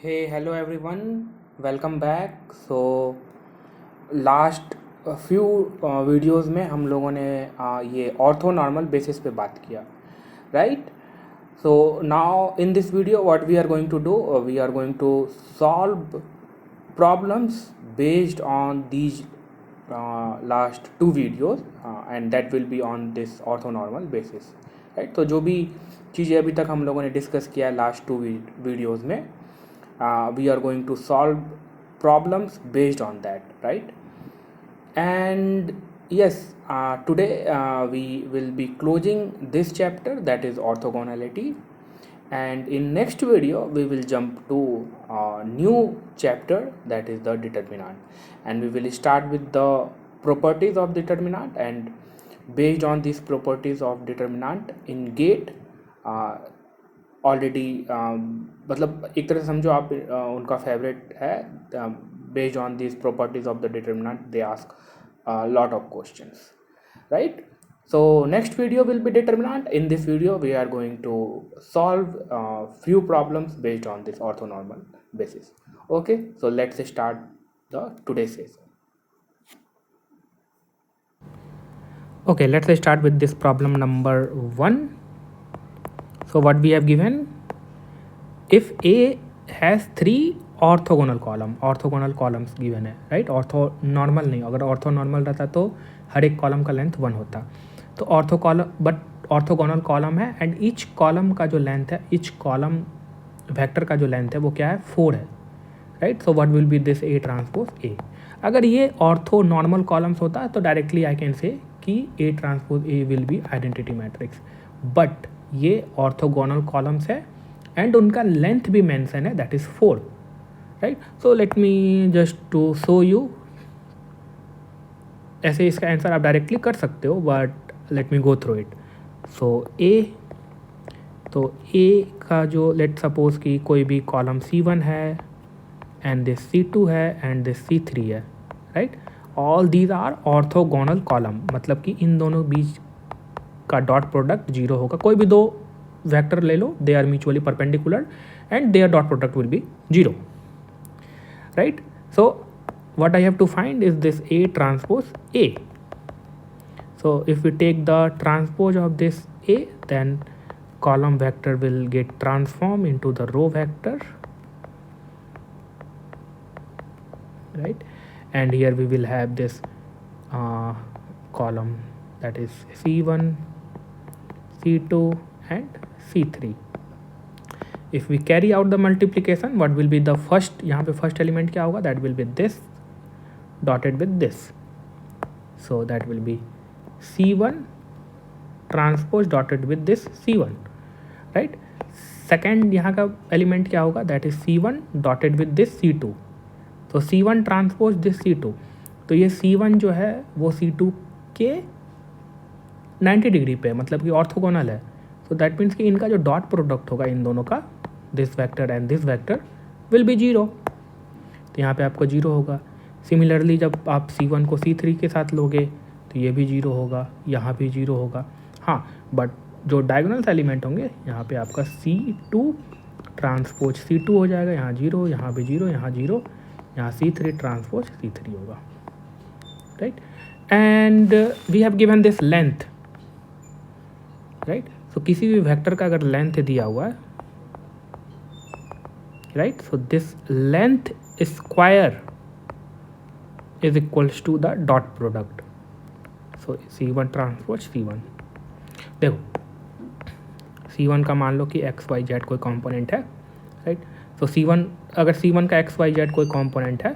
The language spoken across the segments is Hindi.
Hey, hello everyone. Welcome back. So last few videos में हम लोगों ने ये ऑर्थो नॉर्मल बेसिस पे बात किया, right? So now in this video what we are going to do, we are going to solve problems based on these last two videos and that will be on this orthonormal basis, right? तो जो भी चीज़ें अभी तक हम लोगों ने डिस्कस किया है लास्ट टू वीडियोस में, we are going to solve problems based on that, right? And yes, today we will be closing this chapter, that is orthogonality, and in next video we will jump to a new chapter, that is the determinant, and we will start with the properties of determinant, and based on these properties of determinant in gate already मतलब एक तरह से समझो आप उनका फेवरेट है. Based on this properties of the determinant they ask lot of questions, right? So next video will be determinant. In this video we are going to solve few problems based on this orthonormal basis. Okay, so let's start the today's session. Okay, let's start with this problem number 1. So what we have given, if A has 3 orthogonal columns given है, right? ऑर्थोनॉर्मल नहीं, अगर ऑर्थोनॉर्मल रहता तो हर एक कॉलम का लेंथ 1 होता. तो ऑर्थोगोनल कॉलम है एंड ईच कॉलम का जो लेंथ है, ईच कॉलम वेक्टर का जो लेंथ है वो क्या है, 4 है, right? So what will B this A transpose ए. अगर ये ऑर्थोनॉर्मल कॉलम्स होता तो डायरेक्टली आई कैन से कि A transpose A will be identity matrix, but ये ऑर्थोगोनल कॉलम्स है एंड उनका लेंथ भी मेंशन है, that is 4, right? So let me just to show you. ऐसे इसका आंसर आप डायरेक्टली कर सकते हो, but let me go through it. So A, तो ए का जो लेट सपोज कि कोई भी कॉलम C1 है एंड दिस C2 है एंड दिस C3 है, right? All these are orthogonal column, मतलब कि इन दोनों बीच का डॉट प्रोडक्ट 0 होगा. कोई भी दो वेक्टर ले लो, they are mutually perpendicular and their dot product will be 0, right? So what I have to find is this A transpose A. So if we take the transpose of this A, then column vector will get transformed into the row vector, right? And here we will have this column, that is C1, C2 and C3. If we carry out the multiplication, what will be the first, यहाँ पे फर्स्ट एलिमेंट क्या होगा, that will be this dotted with this, so that will be C1 transpose dotted with this C1, right? Second यहाँ का एलिमेंट क्या होगा, that is C1 dotted with this C2, तो C1 transpose this C2. तो ये C1 जो है वो C2 के 90 डिग्री पे, मतलब कि ऑर्थोगोनल है. सो दैट मीन्स कि इनका जो डॉट प्रोडक्ट होगा इन दोनों का, this vector and this vector will be 0. तो यहाँ पे आपको 0 होगा. सिमिलरली जब आप C1 को C3 के साथ लोगे तो ये भी 0 होगा, यहाँ भी 0 होगा. हाँ, बट जो डायगोनल एलिमेंट होंगे यहाँ पे आपका C2 ट्रांसपोज C2 हो जाएगा, यहाँ 0, यहाँ भी 0, यहाँ 0, यहाँ C3 ट्रांसपोज C3 होगा, right? And we have given this length, right? So किसी भी वेक्टर का अगर लेंथ दिया हुआ है, right, so this length square is equals to the dot product. So C1 transpose C1. देखो C1 का मान लो कि XYZ कोई कंपोनेंट है, राइट? तो C1, अगर C1 का XYZ कोई कंपोनेंट है,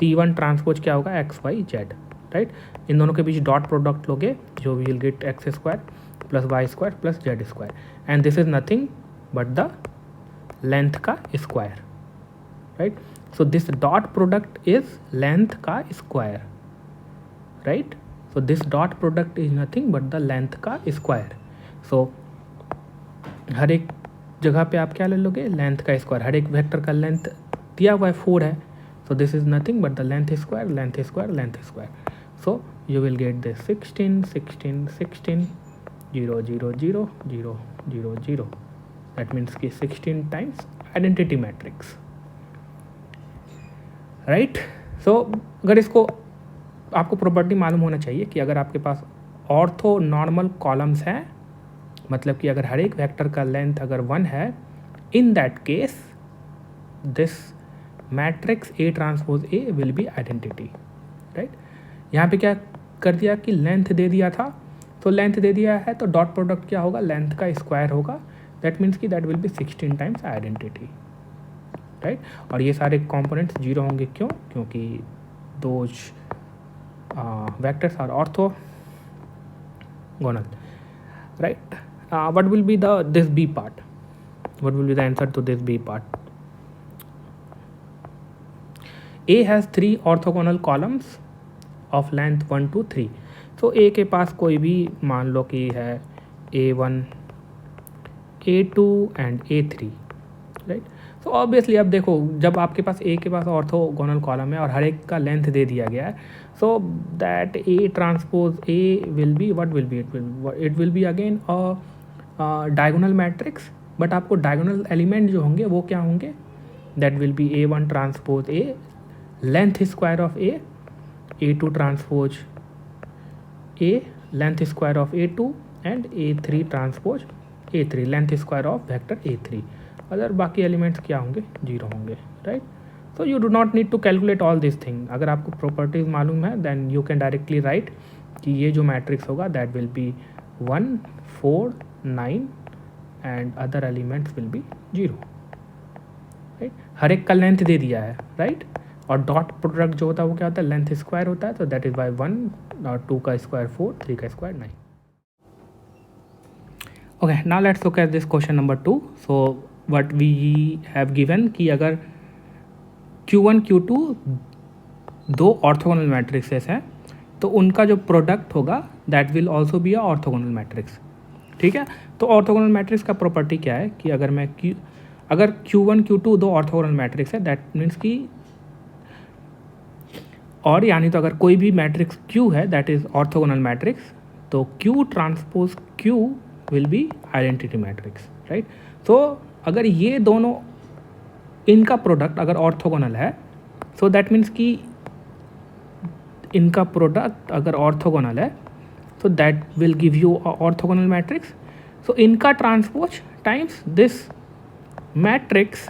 C1 ट्रांसपोज क्या होगा, XYZ, राइट? इन दोनों के बीच डॉट प्रोडक्ट लोगे जो will get X square plus Y square plus Z square, and this is nothing but the length का square, right? So this dot product is length का square, right? So this dot product is nothing but the length का square. So हर एक जगह पे आप क्या ले लोगे, लेंथ का स्क्वायर. हर एक वेक्टर का लेंथ दिया हुआ है 4 है, so this is nothing but the length square, length square, length square. So you will get this 16, 16, 16, 0, 0, 0, 0, 0, 0. That means कि 16 times identity matrix. राइट। सो अगर इसको आपको प्रॉपर्टी मालूम होना चाहिए कि अगर आपके पास ऑर्थो नॉर्मल कॉलम्स हैं, मतलब कि अगर हर एक वेक्टर का लेंथ अगर 1 है, in that case this matrix A transpose A will be identity, right. यहाँ पे क्या कर दिया कि लेंथ दे दिया था, तो लेंथ दे दिया है तो डॉट प्रोडक्ट क्या होगा, लेंथ का स्क्वायर होगा, दैट मीन्स कि that will be 16 times identity, right. और ये सारे कंपोनेंट्स 0 होंगे, क्यों? क्योंकि those vectors are orthogonal, right. What will be this B part? What will be the answer to this B part? A has 3 orthogonal columns of length 1 to 3. So A के पास कोई भी मान लो कि है A1, A2 and A3, right. So obviously अब देखो, जब आपके पास A के पास ऑर्थोगोनल कॉलम है और हर एक का लेंथ दे दिया गया है, so that A transpose A will be, what will be, it will be again diagonal matrix, but आपको डायगोनल एलिमेंट जो होंगे वो क्या होंगे, that will be A1 transpose A length square of A, A2 transpose A length square of A2 and A3 transpose A3 length square of vector A3। Other बाकी एलिमेंट्स क्या होंगे, 0 होंगे, right. So you do not need to calculate all this thing. अगर आपको प्रॉपर्टीज मालूम है then you can directly write कि ये जो मैट्रिक्स होगा that will be 1, 4, 9 and other elements will be 0, right. हर एक का लेंथ दे दिया है, राइट। और डॉट प्रोडक्ट जो होता है वो क्या होता है, लेंथ स्क्वायर होता है, तो दैट इज बाय 1 और 2 का स्क्वायर 4, 3 का square 9। Okay, now let's look at this question number 2। So what we have given कि अगर Q1 Q2 दो ऑर्थोगोनल मैट्रिक्सेस हैं तो उनका जो प्रोडक्ट होगा that will also be a orthogonal matrix, ठीक है। तो ऑर्थोगोनल मैट्रिक्स का प्रॉपर्टी क्या है कि अगर मैं अगर Q1 Q2 दो ऑर्थोगोनल मैट्रिक्स है, दैट मीन्स कि, और यानी तो अगर कोई भी मैट्रिक्स Q है दैट इज ऑर्थोगोनल मैट्रिक्स, तो Q transpose Q will be identity matrix, right. तो अगर ये दोनों इनका प्रोडक्ट अगर ऑर्थोगोनल है, सो दैट मीन्स कि इनका प्रोडक्ट अगर ऑर्थोगोनल है, so that will give you a orthogonal matrix. So इनका transpose times this matrix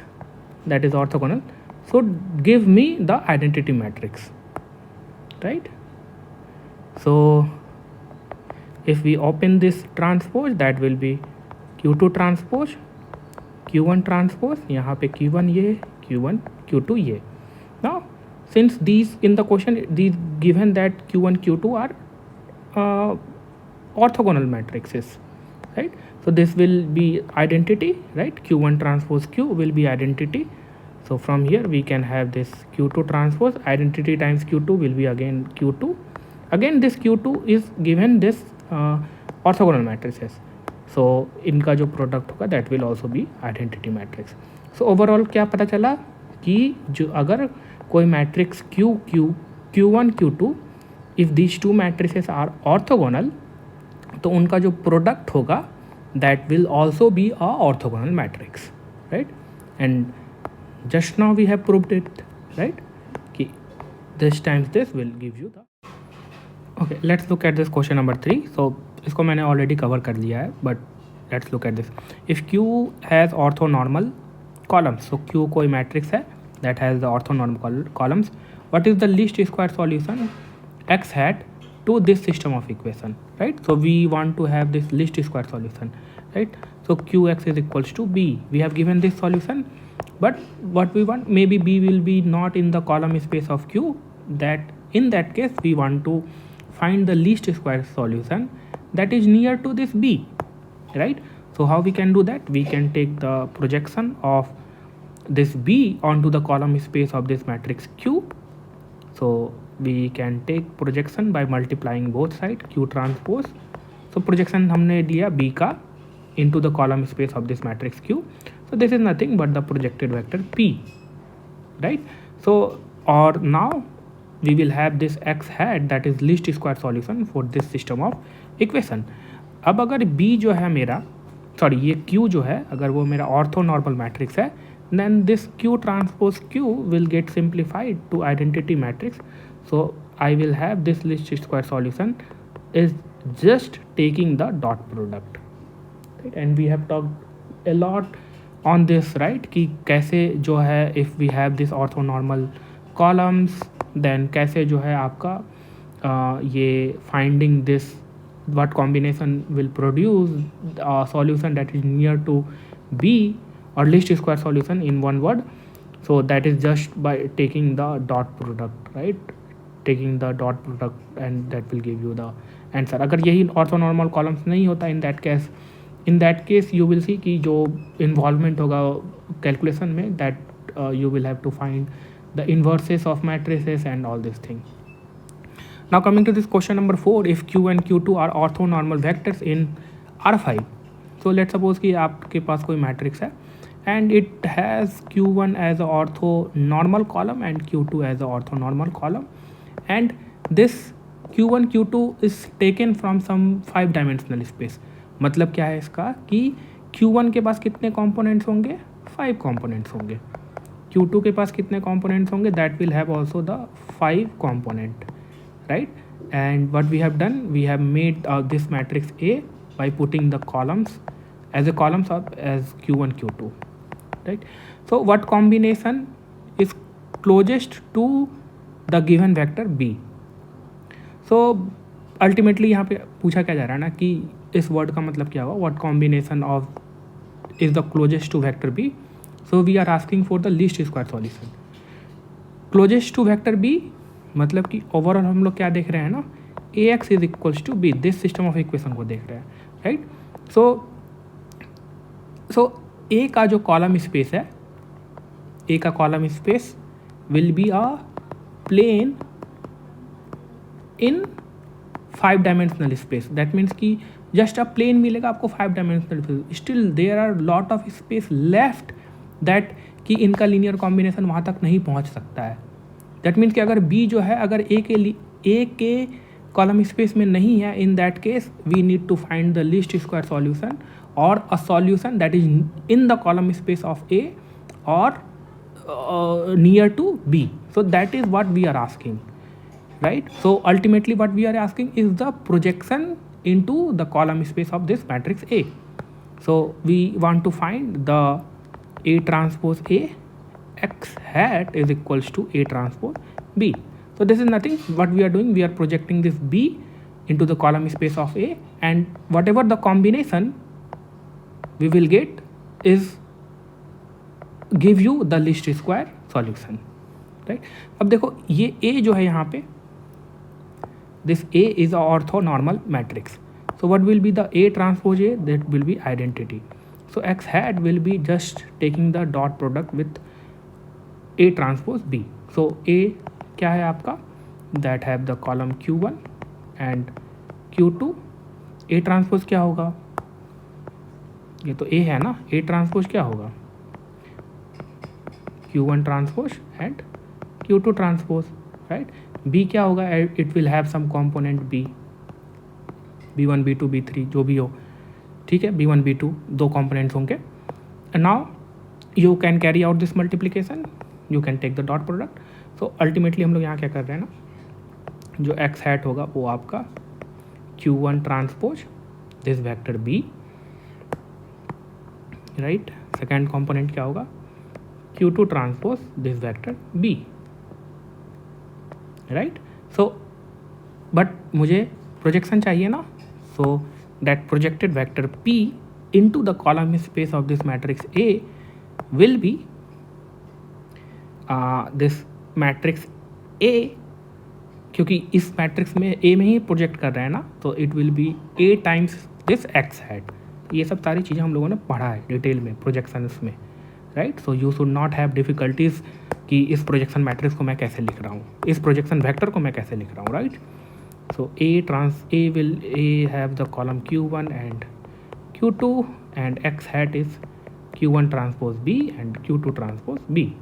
that is orthogonal, so give me the identity matrix, right? So if we open this transpose, that will be Q2 transpose, Q1 transpose, यहाँ पे Q1 ये, Q1 Q2 ये. Now since these in the question these given that Q1 Q2 are orthogonal matrices, right? So this will be identity, right? Q1 transpose Q will be identity. So from here we can have this Q2 transpose identity times Q2 will be again Q2. Again this Q2 is given this orthogonal matrices. So इनका जो प्रोडक्ट होगा that will also be identity matrix. So overall क्या पता चला कि जो अगर कोई matrix Q1 Q2 if these two matrices are orthogonal, तो उनका जो प्रोडक्ट होगा that will also be a orthogonal matrix, right? And just now we have proved it, right? कि this times this will give you the. Okay, let's look at this question number 3. So इसको मैंने already cover कर लिया है, but let's look at this. If Q has orthonormal columns, so Q कोई matrix है that has the orthonormal columns, what is the least square solution x hat to this system of equation, right? So we want to have this least square solution, right? So qx is equals to b. We have given this solution, but what we want, maybe b will be not in the column space of q, that in that case we want to find the least square solution that is near to this b, right? So how we can do that? We can take the projection of this b onto the column space of this matrix q. So we can take projection by multiplying both sides q transpose. So projection हमने लिया b का into the column space of this matrix q. So this is nothing but the projected vector p, right? So or now we will have this x hat that is least square solution for this system of equation. अब अगर b जो है मेरा, सॉरी ये q जो है अगर वो मेरा ऑर्थोनॉर्मल मैट्रिक्स है, then this Q transpose Q will get simplified to identity matrix. So I will have this least square solution is just taking the dot product, right? And we have talked a lot on this, right, कि कैसे जो है if we have this orthonormal columns then कैसे जो है आपका ये finding this what combination will produce a solution that is near to B or least square solution in one word. So that is just by taking the dot product, right? Taking the dot product and that will give you the answer. अगर यही orthonormal columns नहीं होता in that case you will see कि जो involvement होगा calculation में that you will have to find the inverses of matrices and all these things. Now coming to this question number 4, if Q and Q2 are orthonormal vectors in R5. So let's suppose कि आपके पास कोई matrix है and it has Q1 as a orthonormal column and Q2 as a orthonormal column, and this Q1 Q2 is taken from some 5-dimensional space. मतलब क्या है इसका कि Q1 के पास कितने components होंगे, 5 components होंगे. Q2 के पास कितने components होंगे, that will have also the 5 component, right? And what we have done, we have made this matrix A by putting the columns as a columns of as Q1 Q2, right? So what combination is closest to the given vector B? So ultimately यहाँ पे पूछा क्या जा रहा है ना कि इस वर्ड का मतलब क्या होगा, what combination of is the closest to vector B. So we are asking for the least square solution. Closest to vector B मतलब कि ओवरऑल हम लोग क्या देख रहे हैं ना, Ax is equals to B, this system of equation को देख रहे हैं, राइट? सो ए का जो कॉलम स्पेस है, ए का column space will be a plane in 5-dimensional space. That means कि जस्ट अ प्लेन मिलेगा आपको 5-dimensional. Still there are lot of space left that कि इनका लीनियर कॉम्बिनेशन वहाँ तक नहीं पहुँच सकता है. दैट मीन्स कि अगर बी जो है अगर ए के कॉलम स्पेस में नहीं है, in that case we need to find the least square solution और a solution that is in the column space of A और near to B. So that is what we are asking, right? So ultimately what we are asking is the projection into the column space of this matrix A. So we want to find the A transpose A, x hat is equals to A transpose B. So this is nothing, what we are doing, we are projecting this B into the column space of A, and whatever the combination we will get is give you the least square solution, right? अब देखो ये A जो है यहाँ पे, this A is a orthonormal matrix. So what will be the A transpose A? That will be identity. So x hat will be just taking the dot product with A transpose B. So A क्या है आपका? That have the column Q1 and Q2. A transpose क्या होगा? ये तो A है ना, A transpose क्या होगा? Q1 transpose and Q2 transpose, right? B क्या होगा? It will have some component B, B1 B2 B3 जो भी हो, ठीक है? B1 B2 दो components होंगे. And now you can carry out this multiplication, you can take the dot product. So ultimately हम लोग यहाँ क्या कर रहे हैं ना, जो x hat होगा वो आपका Q1 transpose this vector B, right? Second component क्या होगा? Q2 transpose this vector B, right? So but मुझे projection चाहिए ना, so that projected vector P into the column space of this matrix A will be this matrix A, क्योंकि इस मैट्रिक्स में A में ही प्रोजेक्ट कर रहे हैं ना, तो it will B A times this x hat. ये सब सारी चीज़ें हम लोगों ने पढ़ा है डिटेल में प्रोजेक्शंस में, right? So you should not have difficulties कि इस प्रोजेक्शन मैट्रिक्स को मैं कैसे लिख रहा हूँ, इस प्रोजेक्शन वेक्टर को मैं कैसे लिख रहा हूँ, right? So A will have the column Q1 and Q2 and x hat is Q1 transpose B and Q2 transpose B,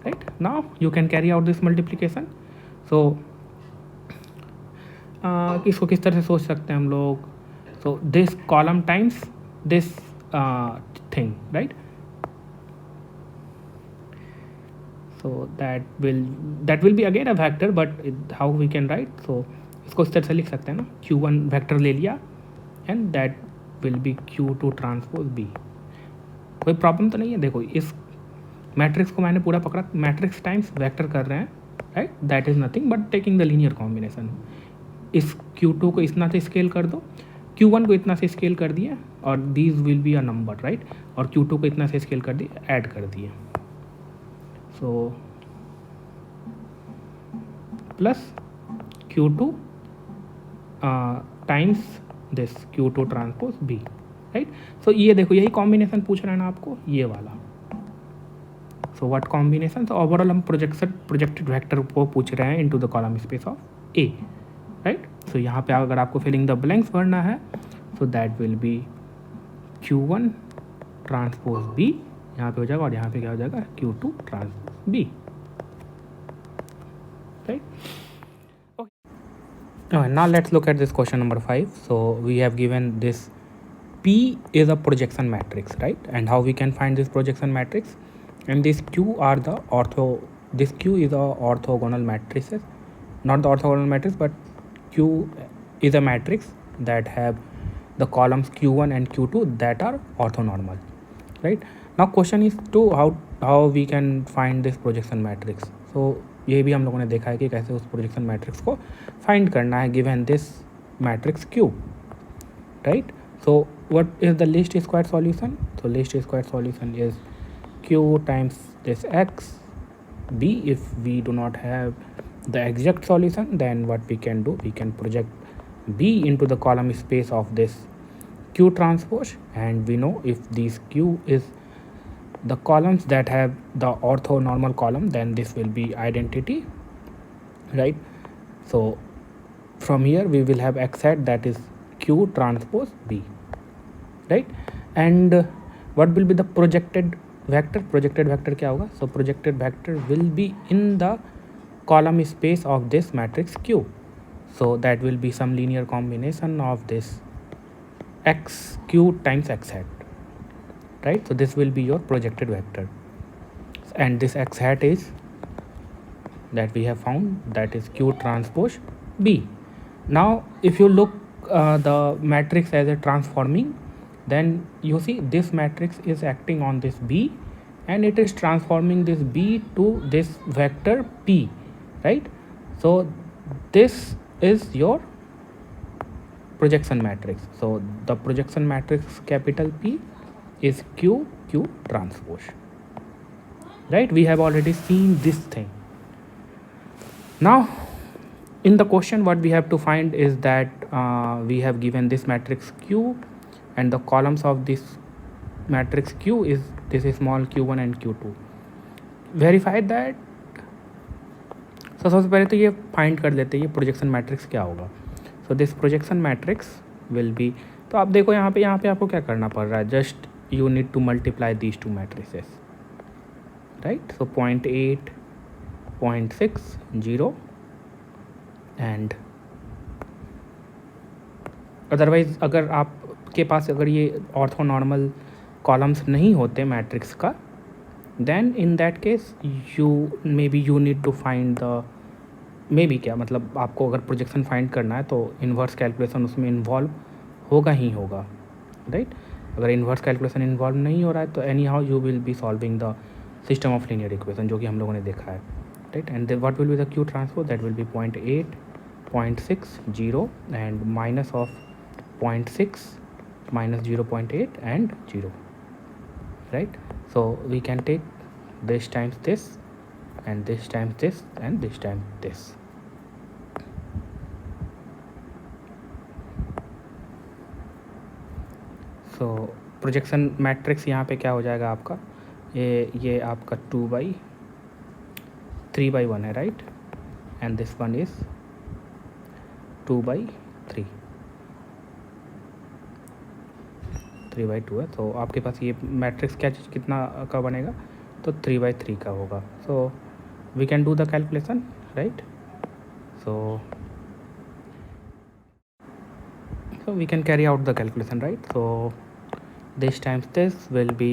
right? Now you can carry out this multiplication. So इसको किस तरह से सोच सकते हैं हम लोग? So this column times this thing, right? so that will be again a vector, but how we can write, so इसको इस तरह से लिख सकते हैं ना, q1 वेक्टर ले लिया and that will B q2 transpose b. कोई प्रॉब्लम तो नहीं है. देखो इस मैट्रिक्स को मैंने पूरा पकड़ा, मैट्रिक्स टाइम्स वेक्टर कर रहे हैं, right, that is nothing but taking the linear combination. इस q2 को इतना से स्केल कर दो, q1 को इतना से स्केल कर दिए और these will be a number, right, और q2 को इतना से स्केल कर दिए, ऐड कर दिए, so plus q2 times this q2 transpose b, right. So ये देखो यही कॉम्बिनेशन पूछ रहा है ना आपको, ये वाला. सो व्हाट कॉम्बिनेशन, तो ओवरऑल हम प्रोजेक्टेड वेक्टर को पूछ रहे हैं into the column space of A, right. So यहाँ पे अगर आपको फिलिंग द ब्लैंक्स भरना है, so that will be q1 transpose b, यहाँ पे हो जाएगा, और यहाँ पे क्या हो जाएगा, q2 transpose b, right. Now let's look at this question number 5. So we have given this P is a projection matrix, right, and how we can find this projection matrix, and this Q are the this Q is a orthogonal matrices, not the orthogonal matrix, but Q is a matrix that have the columns q1 and q2 that are orthonormal, right. Now question is to how we can find this projection matrix. So ये भी हम लोगों ने देखा है कि कैसे उस प्रोजेक्शन मैट्रिक्स को फाइंड करना है given this matrix Q, right. So what is the least square solution, so least square solution is Q times this x b. If we do not have the exact solution, then what we can do, we can project b into the column space of this Q transpose, and we know if this Q is the columns that have the orthonormal column, then this will be identity, right. So from here we will have x hat that is Q transpose b, right. And what will be the projected vector क्या होगा, so projected vector will be in the column space of this matrix Q, so that will be some linear combination of this x Q times x hat, right. So this will be your projected vector, and this x hat is that we have found, that is Q transpose b. Now if you look the matrix as a transforming, then you see this matrix is acting on this b and it is transforming this b to this vector p, right. So this is your projection matrix. So the projection matrix capital P is Q transpose, right. We have already seen this thing. Now in the question what we have to find is that we have given this matrix Q and the columns of this matrix Q is this is small q1 and q2. Verify that. So सबसे पहले तो ये फाइंड कर लेते हैं ये प्रोजेक्शन मैट्रिक्स क्या होगा. So this projection matrix will be, तो आप देखो यहाँ पे आपको क्या करना पड़ रहा है, just you need to multiply these two matrices, right. So 0.8, 0.6, 0, and otherwise अगर आपके पास अगर ये ऑर्थोनॉर्मल कॉलम्स नहीं होते मैट्रिक्स का, then in that case you need to find the क्या मतलब आपको अगर प्रोजेक्शन फाइंड करना है तो इन्वर्स कैलकुलेशन उसमें इन्वॉल्व होगा ही होगा, राइट. अगर इन्वर्स कैलकुलेशन इन्वॉल्व नहीं हो रहा है तो any how you will be solving the system of linear equation, जो कि हम लोगों ने देखा है, right. And what will be the Q transpose, that will B 0.8, 0.6, 0 and minus of 0.6 minus 0.8 and 0, right. So we can take this times this and this times this and this times this. So projection matrix यहाँ पे क्या हो जाएगा आपका, ये आपका 2/3/1 है, right. And this one is 2/3, 3/2 है. तो आपके पास ये मैट्रिक्स क्या चीज़ कितना का बनेगा, तो 3/3 का होगा. So we can do the calculation, right. So we can carry out the calculation, right. So this times this will be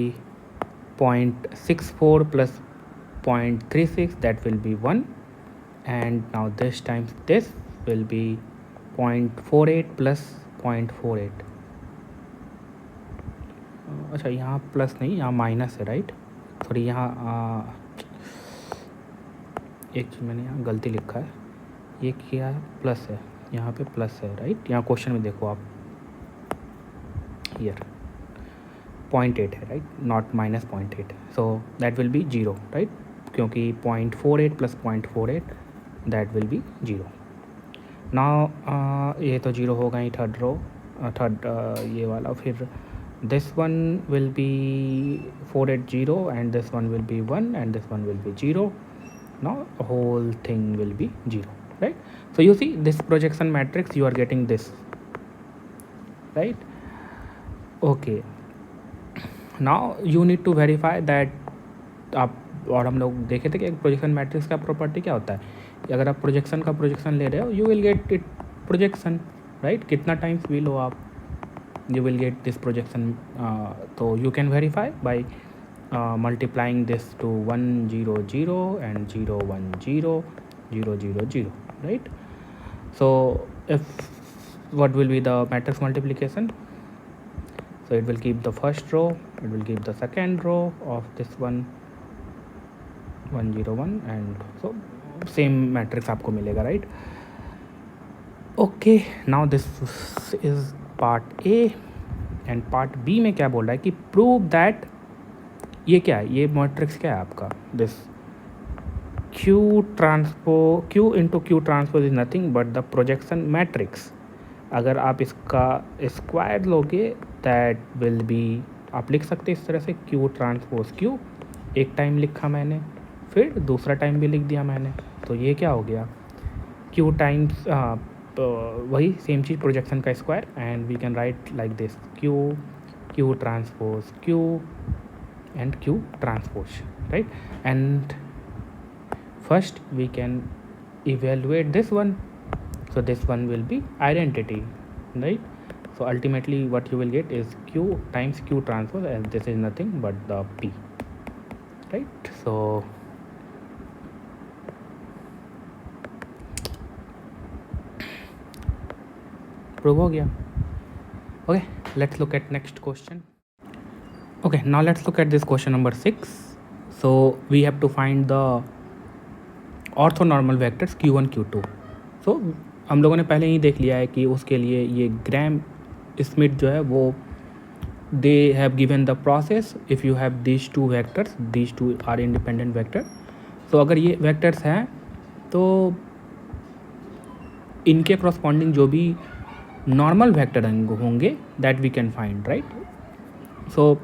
0.64 plus 0.36, that will be 1, and now this times this will be 0.48 plus 0.48. अच्छा यहाँ प्लस नहीं, यहाँ माइनस है, राइट? सॉरी, यहाँ एक चीज़ मैंने यहाँ गलती लिखा है, ये क्या है, प्लस है, यहाँ पे प्लस है, राइट? यहाँ क्वेश्चन में देखो आप, हियर 0.8 है, right? Not minus 0.8, so that will be 0, right? क्योंकि 0.48 plus 0.48 that will be 0. Now ये तो 0 होगा ही, थर्ड रो, थर्ड ये वाला. फिर this one will be 480 and this one will be 1 and this one will be 0. Now whole thing will be 0, right? So you see this projection matrix, you are getting this, right? Okay, now you need to verify that आप, और हम लोग देखे थे कि एक प्रोजेक्शन मैट्रिक्स का प्रॉपर्टी क्या होता है. अगर आप प्रोजेक्शन का प्रोजेक्शन ले रहे हो, you will get it projection, right? कितना टाइम्स भी लो आप, you will get this projection. So you can verify by multiplying this to 1 0 0 and 0 1 0 0 0 0, right? So if what will be the matrix multiplication? So it will keep the first row, it will keep the second row of this one 1 0 1, and so same matrix आपको मिलेगा, right? Okay, now this is part A. And part B में क्या बोल रहा है कि प्रूव दैट, ये क्या है, ये मैट्रिक्स क्या है आपका, this Q into Q transpose is nothing but the projection matrix. अगर आप इसका स्क्वायर लोगे दैट विल बी, आप लिख सकते इस तरह से, Q ट्रांसपोज Q. एक टाइम लिखा मैंने, फिर दूसरा टाइम भी लिख दिया मैंने, तो ये क्या हो गया, Q टाइम्स वही सेम चीज़ प्रोजेक्शन का square. And we can write like this, Q transpose Q and Q transpose, right? And first we can evaluate this one, so this one will be identity, right? So ultimately what you will get is Q times Q transpose, and this is nothing but the P, right? So prove हो गया. Okay, let's look at next question. Okay, now let's look at this question number 6. So we have to find the orthonormal vectors Q1 Q2. सो हम लोगों ने पहले ही देख लिया है कि उसके लिए ये ग्राम स्मिथ जो है वो they have given the process if you have these two vectors, these two are independent vector. So अगर ये वेक्टर्स हैं तो इनके करस्पॉन्डिंग जो भी नॉर्मल वेक्टर होंगे that we can find, right? So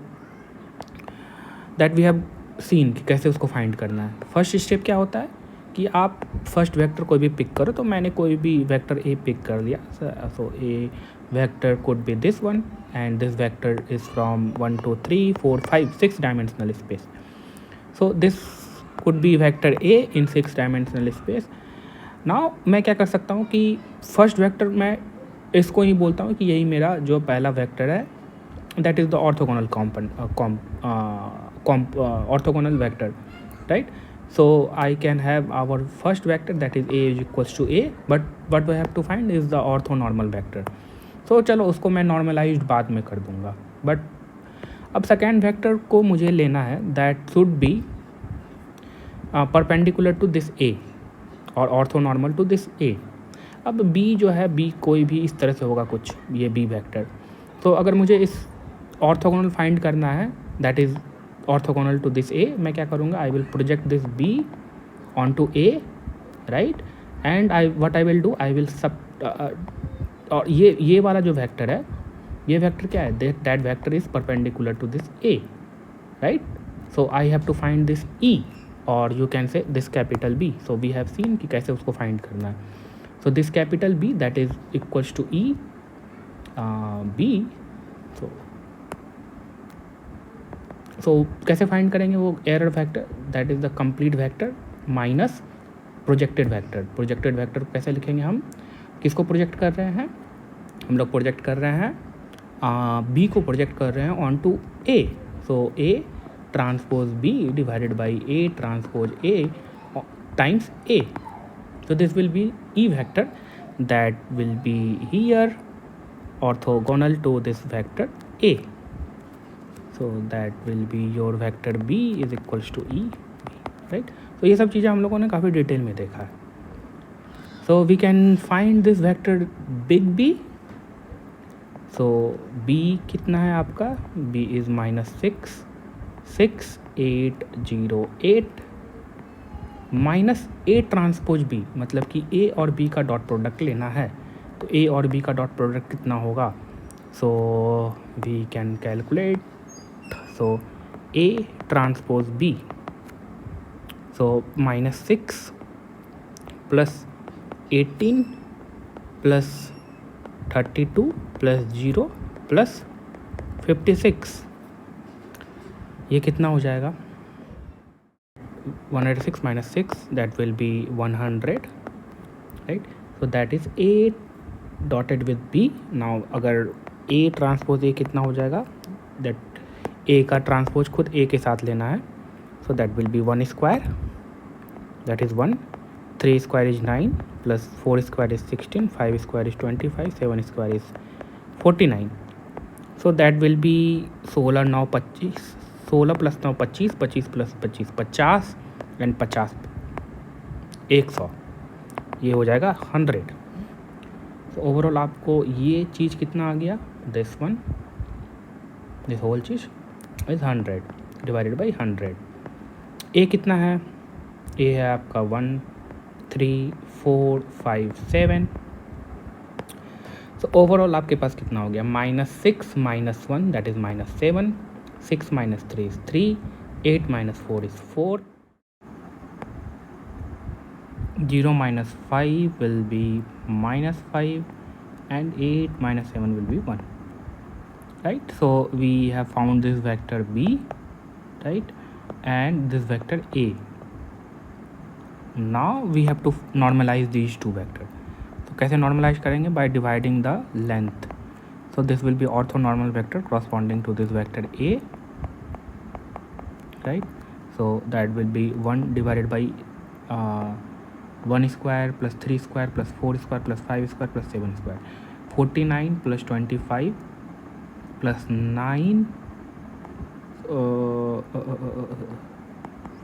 that we have seen कि कैसे उसको फाइंड करना है. फर्स्ट स्टेप क्या होता है कि आप फर्स्ट वेक्टर कोई भी पिक करो. तो मैंने कोई भी वेक्टर ए पिक कर लिया. So A vector could be this one and this vector is from 1 2 3 4 5 6 dimensional space. So this could be vector A in 6 dimensional space. Now मैं क्या कर सकता हूँ कि फर्स्ट वेक्टर मैं इसको ही बोलता हूँ कि यही मेरा जो पहला वेक्टर है, that is the orthogonal orthogonal vector, right? So I can have our first vector that is a is equals to a, but what we have to find is the orthonormal vector. So चलो उसको मैं normalized बाद में कर दूँगा. But अब second vector को मुझे लेना है that should be perpendicular to this a और orthonormal to this a. अब b जो है, b कोई भी इस तरह से होगा कुछ, ये b vector. तो अगर मुझे इस orthogonal find करना है that is orthogonal to this a, मैं क्या करूँगा, I will project this b onto a, right? And what I will do, I will और ये वाला जो वेक्टर है, ये वेक्टर क्या है, that vector is perpendicular to this a, right? So I have to find this e, or you can say this capital B. So we have seen कि कैसे उसको find करना है. So this capital B that is equals to e b. So कैसे फाइंड करेंगे वो error vector, that is the complete vector minus projected vector. Projected vector कैसे लिखेंगे हम, किसको प्रोजेक्ट कर रहे हैं, हम लोग प्रोजेक्ट कर रहे हैं बी को प्रोजेक्ट कर रहे हैं on to A. So A transpose B divided by A transpose A times A. So this will be E vector that will be here orthogonal to this vector A. So that will be your vector B is equals to E, right? तो ये सब चीज़ें हम लोगों ने काफ़ी डिटेल में देखा है. So we can find this vector big B. So B कितना है आपका? B is -6 6 8 0 8 minus A transpose B, मतलब कि A और B का डॉट प्रोडक्ट लेना है. तो A और B का डॉट प्रोडक्ट कितना होगा? So we can calculate. So A transpose B, so -6 plus 18 plus 32 plus 0 plus 56, ये कितना हो जाएगा? 106 minus 6, that will be 100, right? So that is A dotted with B. Now अगर A ट्रांसपोज A कितना हो जाएगा? that A का ट्रांसपोज खुद A के साथ लेना है. So that will be 1 square, that is 1, 3 square is 9, plus 4 square is 16, 5 square is 25, 7 square is 49. So that will be 16 9 25, 16 plus 9 25, 25 plus 25 50 and 50 100, ये हो जाएगा 100. तो ओवरऑल आपको ये चीज़ कितना आ गया? दिस वन, दिस होल चीज़ इज़ 100 डिवाइडेड बाई 100. ए कितना है? ए है आपका 1 3 4 5 7. सो ओवरऑल आपके पास कितना हो गया? -6 - 1 that is -7, 6 - 3 is 3, 8 - 4 is 4, 0 - 5 will be -5, and 8 - 7 will be 1, right? So we have found this vector B, right, and this vector A. Now we have to normalize these two vectors. तो कैसे normalize करेंगे? By dividing the length. So this will be orthonormal vector corresponding to this vector A, right? So that will be 1 divided by 1 square plus 3 square plus 4 square plus 5 square plus 7 square. 49 plus 25 plus 9,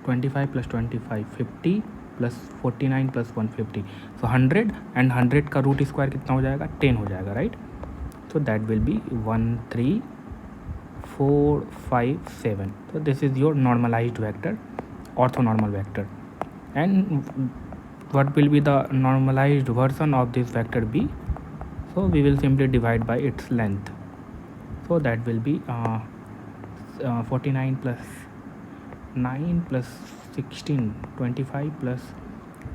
25 plus 25 50 plus 49 plus 150. So 100, and 100 का रूट स्क्वायर कितना हो जाएगा? 10 हो जाएगा, right? So that will be 1 3 4 5 7. So this is your normalized vector, orthonormal vector. And what will be the normalized version of this vector B? So we will simply divide by its length. So that will be 49 plus 9 plus 16, 25 plus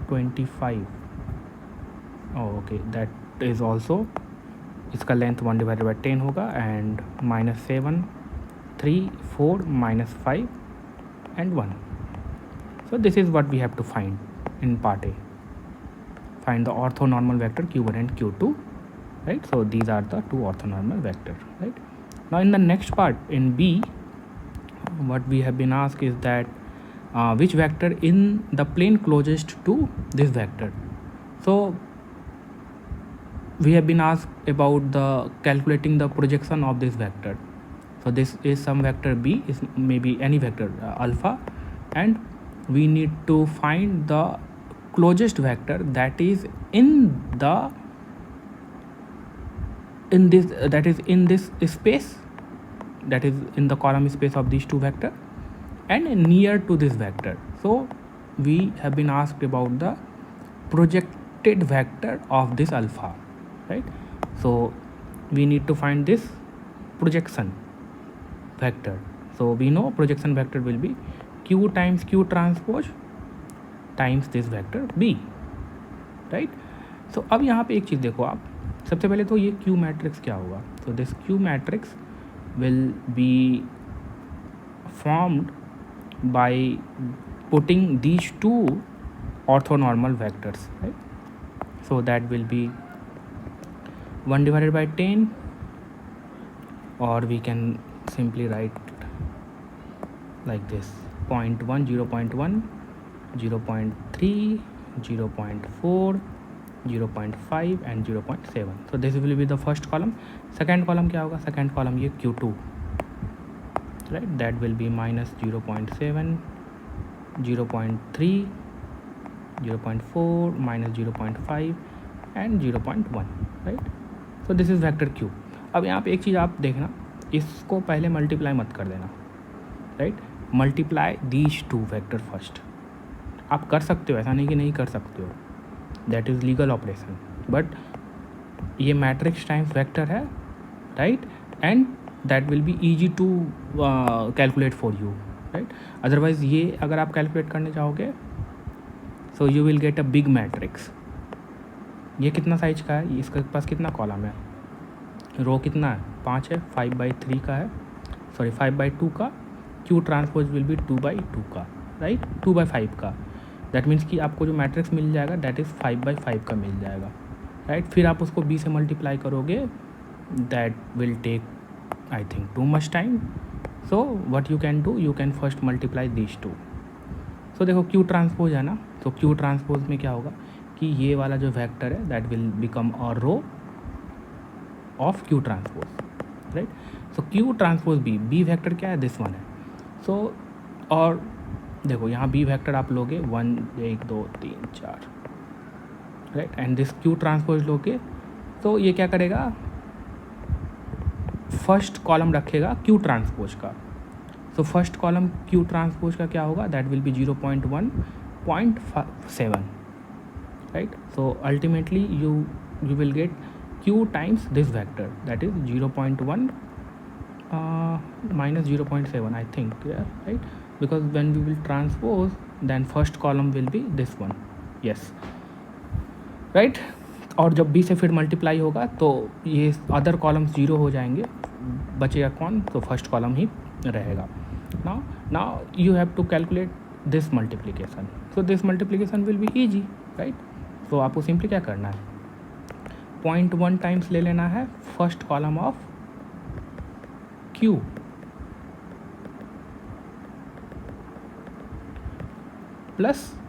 25. Oh, okay, that is also, इसका लेंथ 1 डिवाइडेड बाई 10 होगा, and -7 3 4 -5 and 1. So this is what we have to find in part A. Find the orthonormal vector q1 and q2, right? So these are the two orthonormal vectors, right? Now in the next part in B, what we have been asked is that which vector in the plane closest to this vector. So we have been asked about the calculating the projection of this vector. So this is some vector B, is maybe any vector alpha, and we need to find the closest vector that is in this space, that is in the column space of these two vector, and near to this vector. So we have been asked about the projected vector of this alpha, right? So we need to find this projection vector. So we know projection vector will be q times q transpose times this vector B, right? So अब यहाँ पे एक चीज़ देखो आप, सबसे पहले तो ये q मैट्रिक्स क्या होगा? So this q matrix will be formed by putting these two orthonormal vectors, right? So that will be 1 divided by 10, or we can simply write like this 0.1 0.1 0.3 0.4 0.5 and 0.7. so this will be the first column. second column क्या होगा? second column ये Q2, right, that will be minus 0.7 0.3 0.4 minus 0.5 and 0.1, right. so this is vector Q. अब यहाँ पे एक चीज़ आप देखना, इसको पहले मल्टीप्लाई मत कर देना, right. Multiply these two vector first. आप कर सकते हो, ऐसा नहीं कि नहीं कर सकते हो, that is legal operation, but ये मैट्रिक्स टाइम्स वेक्टर है, right, and that will be easy to calculate for you, right. Otherwise ये अगर आप कैलकुलेट करने जाओगे so you will get a big matrix. ये कितना साइज का है? इसके पास कितना कॉलम है? रो कितना है? 5 है. 5/3 का है, सॉरी 5/2 का. क्यू ट्रांसपोज विल बी 2/2 का, राइट, 2/5 का. दैट मीन्स कि आपको जो मैट्रिक्स मिल जाएगा दैट इज़ 5/5 का मिल जाएगा, राइट. फिर आप उसको b से मल्टीप्लाई करोगे, that will take I think too much time. So what you can do, you can first multiply this two. So देखो क्यू ट्रांसपोज है ना, तो क्यू ट्रांसपोज में क्या होगा कि ये वाला जो वेक्टर है that will become a row of Q transpose, right. So Q transpose B vector क्या है? दिस वन है. सो और देखो यहाँ बी वेक्टर आप लोगे 1 1 2 3 4, right, and this Q transpose लोगे तो ये क्या करेगा? फर्स्ट कॉलम रखेगा क्यू ट्रांसपोज का. So first column Q transpose का क्या होगा? That will B 0.1.7, right. So ultimately you will gate q times this vector, that is 0.1 minus 0.7 I think, yeah, right, because when we will transpose then first column will be this one, yes, right. और जब b से फिर मल्टीप्लाई होगा तो ये अदर कॉलम्स 0 हो जाएंगे, बचेगा कौन? तो फर्स्ट कॉलम ही रहेगा. now you have to calculate this multiplication, so this multiplication will be easy, right. तो आपको सिंपली क्या करना है? 0.1 टाइम्स ले लेना है first column of Q, plus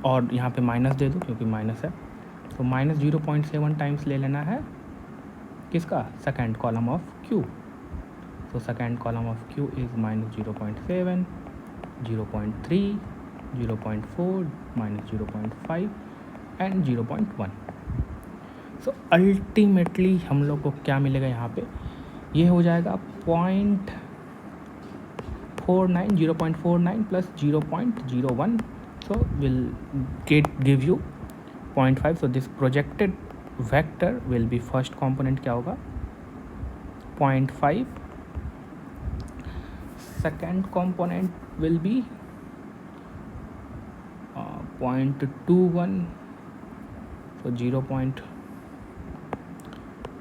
और यहाँ पे माइनस दे दो क्योंकि माइनस है, तो माइनस 0.7 टाइम्स ले लेना है किसका? Second column of Q. तो second column of Q is minus 0.7 0.3 0.4 minus 0.5 and 0.1. So ultimately हम लोग को क्या मिलेगा यहाँ पे? ये हो जाएगा 0.49 0.49 plus 0.01, so will give you 0.5. So this projected vector will be first component क्या होगा? 0.5. Second component will be 0.21, so 0.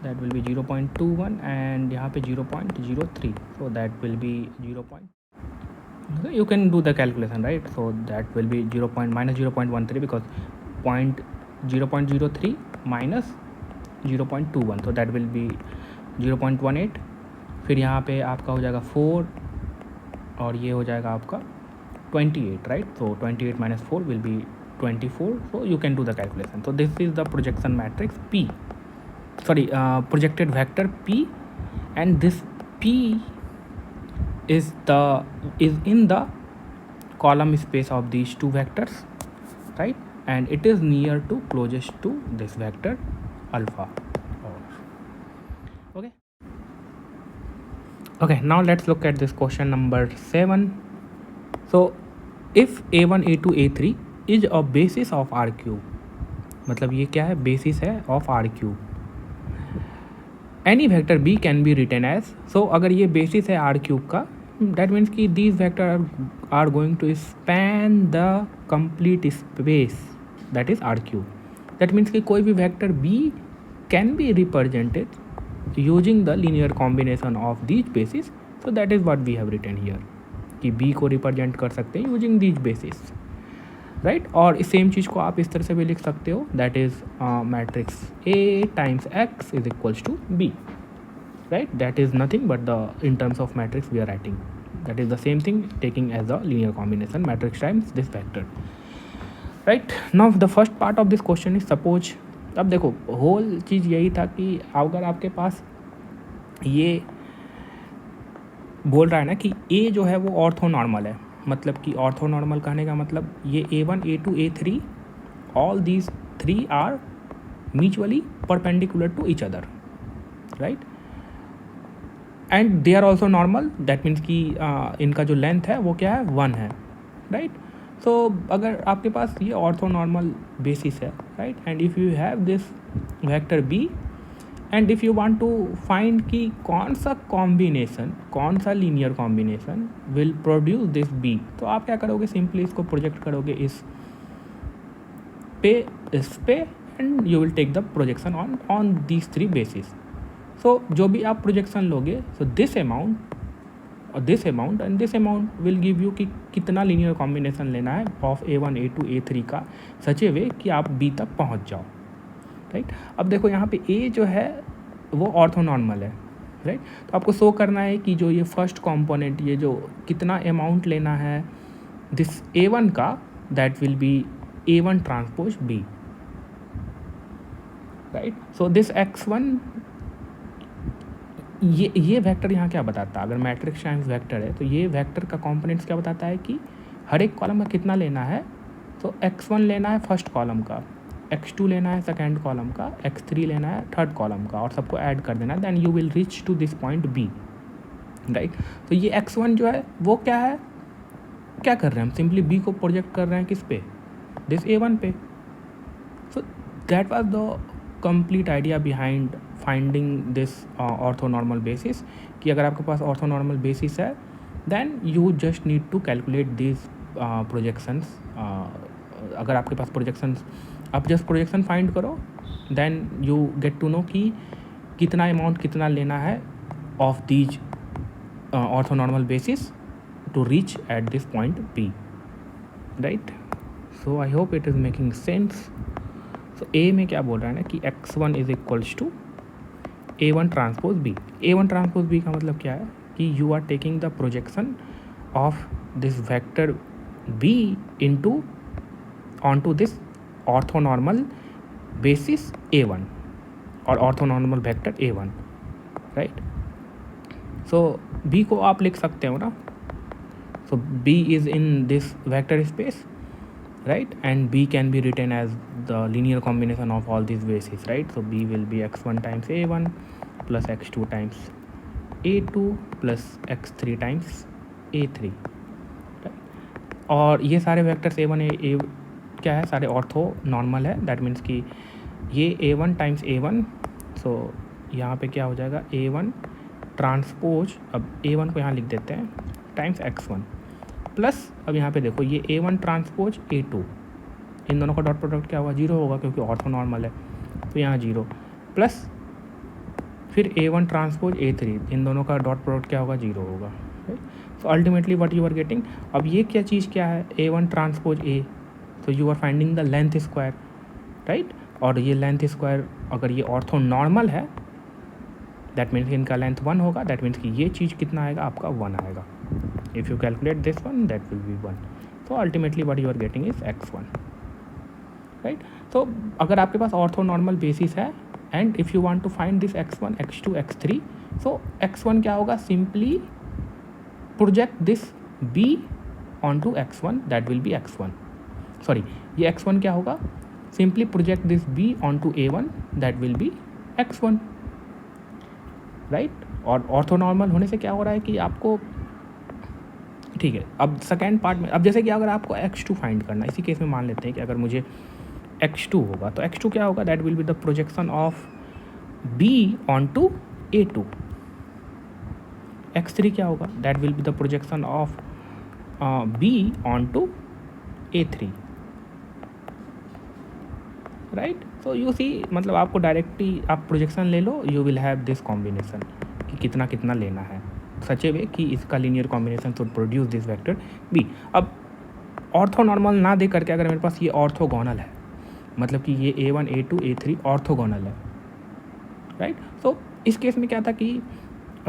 that will be 0.21 and यहाँ पे 0.03, so that will be 0. So you can do the calculation, right. so that will be minus 0.13 because 0.03 minus 0.21, so that will be 0.18. फिर यहाँ पे आपका हो जाएगा 4 और ये हो जाएगा आपका 28, right. so 28 minus 4 will be 24, so you can do the calculation. so this is the projection matrix P, projected vector P, and this P is in the column space of these two vectors, right, and it is near to closest to this vector alpha. Okay, now let's look at this question number 7. so if a1 a2 a3 is a basis of R cube, मतलब ये क्या है? बेसिस है of R cube. Any vector b can be written as, so अगर ये बेसिस है R cube का, दैट मीन्स कि these vector are going to span the complete space that is R cube. That means कि कोई भी vector b can be represented using the linear combination of these basis, so that is what we have written here कि b को रिप्रेजेंट कर सकते हैं यूजिंग दीज बेसिस, राइट. और इस सेम चीज़ को आप इस तरह से भी लिख सकते हो, that is matrix A times X is equals to B, right. That is nothing but the in terms of matrix we are writing. that is the same thing taking as a linear combination matrix times this vector, right? Now the first part of this question is suppose, अब देखो होल चीज़ यही था कि अगर आपके पास ये बोल रहा है ना कि ए जो है वो ऑर्थोनॉर्मल है, मतलब कि ऑर्थोनॉर्मल कहने का मतलब ये A1 A2 A3 all these 3 are mutually perpendicular to each other, right, and they are also normal, that means कि इनका जो लेंथ है वो क्या है 1 है, राइट. सो अगर आपके पास ये ऑर्थोनॉर्मल बेसिस है, right, and if you have this vector B and if you want to find कि कौन सा कॉम्बिनेशन, कौन सा linear combination will produce this B, तो आप क्या करोगे, सिंपली इसको प्रोजेक्ट करोगे इस पे and you will take the projection on these 3 basis. So जो भी आप प्रोजेक्शन लोगे, सो दिस अमाउंट और this amount and this amount will give you कि कितना लीनियर कॉम्बिनेशन लेना है ऑफ A1 A2 A3 का सच ए वे कि आप बी तक पहुंच जाओ, राइट. अब देखो यहाँ पे ए जो है वो ऑर्थोनॉर्मल है, राइट. तो आपको शो करना है कि जो ये फर्स्ट कंपोनेंट, ये जो कितना अमाउंट लेना है दिस A1 का, that will be A1 transpose B, right. So this X1, ये वेक्टर यहाँ क्या बताता है, अगर मैट्रिक्स टाइम्स वेक्टर है तो ये वेक्टर का कंपोनेंट्स क्या बताता है कि हर एक कॉलम का कितना लेना है. तो X1 लेना है फर्स्ट कॉलम का, X2 लेना है सेकेंड कॉलम का, X3 लेना है थर्ड कॉलम का, और सबको ऐड कर देना है, then you will reach to this point B, right. तो ये X1 जो है वो क्या है, क्या कर रहे हैं हम, सिंपली B को प्रोजेक्ट कर रहे हैं किस पे, दिस A1 पे. So that was the complete idea behind finding this orthonormal basis, कि अगर आपके पास ऑर्थोनॉर्मल बेसिस है then you just need to calculate this projections. अगर आपके पास प्रोजेक्शंस, आप जस्ट प्रोजेक्शन फाइंड करो, then you get to know कि कितना अमाउंट कितना लेना है of these orthonormal basis to reach at this point B, right. So I hope it is making sense. So ए में क्या बोल रहा है ना कि X1 is equals to A1 transpose B. A1 transpose B का मतलब क्या है कि you are taking the projection of this vector B into onto this orthonormal basis A1 और orthonormal vector A1, right. So B को आप लिख सकते हो ना, so B is in this vector space, right, and B can be written as the linear combination of all these bases, right. So B will be X1 times A1 plus X2 times A2 plus X3 times A3, right. और ये सारे वेक्टर्स A1 A क्या है, सारे ऑर्थो नॉर्मल है, दैट मीन्स कि ये A1 टाइम्स A1, सो यहाँ पे क्या हो जाएगा A1 ट्रांसपोज, अब A1 को यहाँ लिख देते हैं टाइम्स X1 प्लस, अब यहाँ पे देखो ये A1 ट्रांसपोज A2, इन दोनों का डॉट प्रोडक्ट क्या होगा, 0 होगा क्योंकि ऑर्थोनॉर्मल है, तो यहाँ 0 प्लस फिर A1 ट्रांसपोज A3, इन दोनों का डॉट प्रोडक्ट क्या होगा, 0 होगा. So ultimately what you are getting, अब ये क्या चीज़ क्या है, A1 ट्रांसपोज A, तो you are finding the length square, right. और ये लेंथ स्क्वायर अगर ये ऑर्थोनॉर्मल है दैट मीन्स इनका लेंथ 1 होगा, दैट मीन्स कि ये चीज़ कितना आएगा, आपका 1 आएगा. If you calculate this one, that will be 1. So ultimately what you are getting is X1, right. So अगर आपके पास ऑर्थोनॉर्मल बेसिस है and if you want to find this X1 X2 X3, so X1 क्या होगा, simply project this B onto X1, that will be X1. Sorry, ये X1 क्या होगा, simply project this B onto A1, that will be X1, right. और ऑर्थोनॉर्मल होने से क्या हो रहा है कि आपको, ठीक है. अब सेकेंड पार्ट में, अब जैसे कि अगर आपको X2 फाइंड करना, इसी केस में मान लेते हैं कि अगर मुझे X2 होगा, तो X2 क्या होगा, that will be the projection of B onto A2. X3 क्या होगा, that will be the projection of B onto A3, right. So you see, मतलब आपको डायरेक्टली आप प्रोजेक्शन ले लो, you will have this combination कि कितना कितना लेना है, सच ए वे कि इसका linear combination should produce this vector B. अब ऑर्थोनॉर्मल ना दे करके अगर मेरे पास ये ऑर्थोगोनल है, मतलब कि ये A1 A2 A3 ऑर्थोगोनल है, राइट. सो इस केस में क्या था कि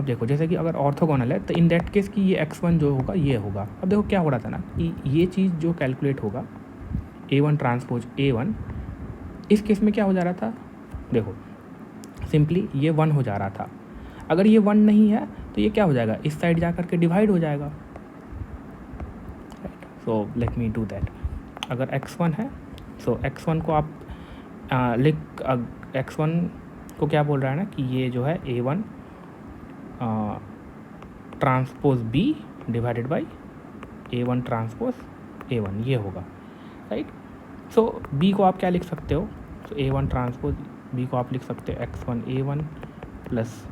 अब देखो जैसे कि अगर ऑर्थोगोनल है तो इन दैट केस कि ये x1 जो होगा ये होगा। अब देखो क्या हो रहा था ना कि ये चीज़ जो कैलकुलेट होगा A1 ट्रांसपोज A1, इस केस में क्या हो जा रहा था, देखो सिंपली ये 1 हो जा रहा था। अगर ये 1 नहीं है तो ये क्या हो जाएगा, इस साइड जा करके डिवाइड हो जाएगा, right. So let me do that. अगर x1 है सो x1 को आप x1 को क्या बोल रहा है ना कि ये जो है A1 transpose B divided by A1 transpose A1 ये होगा, राइट। सो B को आप क्या लिख सकते हो, सो A1 ट्रांसपोज B को आप लिख सकते हो x1 A1 plus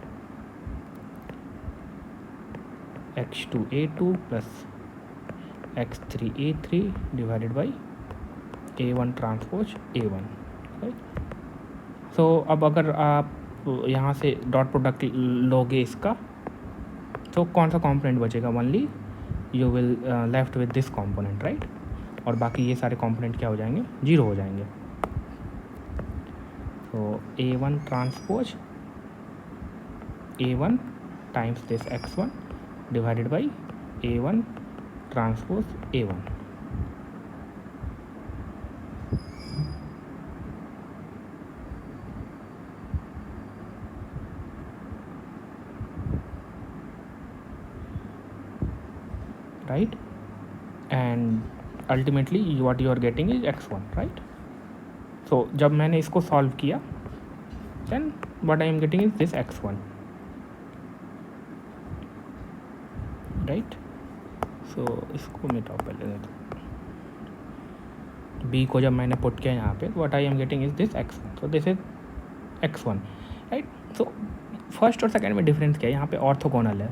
x2 A2 plus x3 A3 divided by A1 transpose A1, right. So अब अगर आप यहाँ से डॉट प्रोडक्ट लोगे इसका तो कौन सा कंपोनेंट बचेगा, only you will left with this component, right. और बाकी ये सारे कंपोनेंट क्या हो जाएंगे, 0 हो जाएंगे। तो A1 transpose A1 times this x1 divided by A1 transpose A1, right, and ultimately what you are getting is x1, right. So जब मैंने इसको सॉल्व किया then what I am getting is this x1, right. So इसको मिटाओ पहले, b को जब मैंने पुट किया यहाँ पे what I am getting is this x1, so this is x1, right. So first और सेकेंड में डिफरेंस क्या है, यहाँ पे ऑर्थोगोनल है,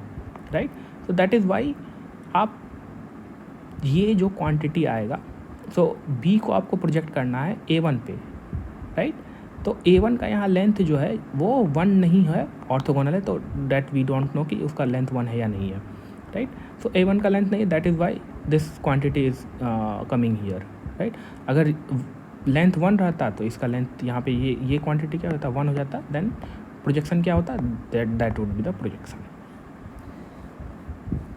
right. So that is why आप ये जो क्वांटिटी आएगा, सो B को आपको प्रोजेक्ट करना है A1 पे, राइट। तो A1 का यहाँ लेंथ जो है वो 1 नहीं है, ऑर्थोगोनल है, तो दैट वी डोंट नो कि उसका लेंथ 1 है या नहीं है, राइट। सो A1 का लेंथ नहीं है, that is why this quantity is coming here, right. अगर लेंथ 1 रहता तो इसका लेंथ यहाँ पे ये क्वांटिटी क्या होता, 1 हो जाता, देन प्रोजेक्शन क्या होता, that would be the projection,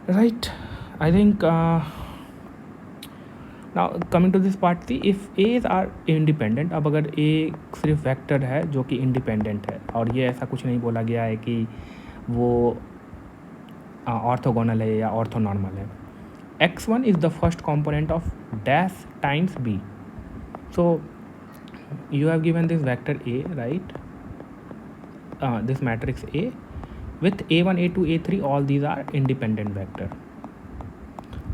right. I think now coming to this part three, if A's are independent. अब अगर ए सिर्फ वेक्टर है जो कि इंडिपेंडेंट है और ये ऐसा कुछ नहीं बोला गया है कि वो ऑर्थोगोनल है या ऑर्थोनॉर्मल है, x1 is the first component of dash times b। So you have given this vector a, right, this matrix A with A1 A2 A3 all these are independent vector,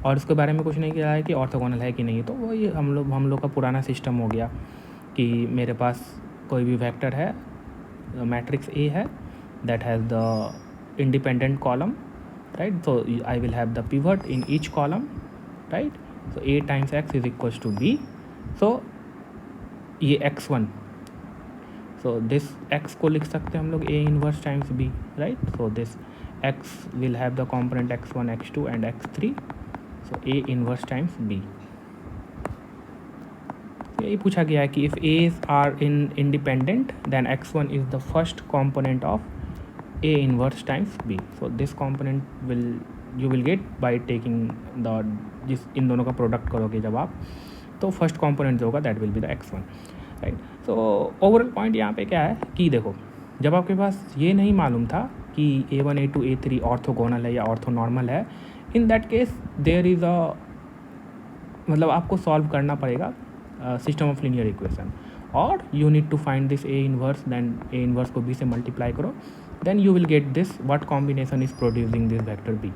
और इसके बारे में कुछ नहीं किया है कि ऑर्थोगोनल है कि नहीं। तो वो ये हम लोग का पुराना सिस्टम हो गया कि मेरे पास कोई भी वेक्टर है, मैट्रिक्स A है, that has the independent column, right. So I will have the pivot in each column, right. So A times x is equals to b। So ये x1, सो दिस x को लिख सकते हैं हम लोग A inverse times b, right. So this x will have the component x1 x2 and x3, so A inverse times b। यही पूछा गया है कि if A's are independent then x1 is the first component of A inverse times b। So this component you will get by taking the, जिस इन दोनों का प्रोडक्ट करोगे जब आप, तो फर्स्ट कॉम्पोनेंट जो होगा that will be the x1, right. So overall point यहाँ पे क्या है कि देखो, जब आपके पास ये नहीं मालूम था कि A1 A2 A3 ऑर्थोगोनल है या ऑर्थोनॉर्मल है, in that case there is a, मतलब आपको सॉल्व करना पड़ेगा सिस्टम ऑफ लीनियर इक्वेशन, और you need to find this A inverse, then A inverse को B से मल्टीप्लाई करो, then you will get this what combination is producing this vector B,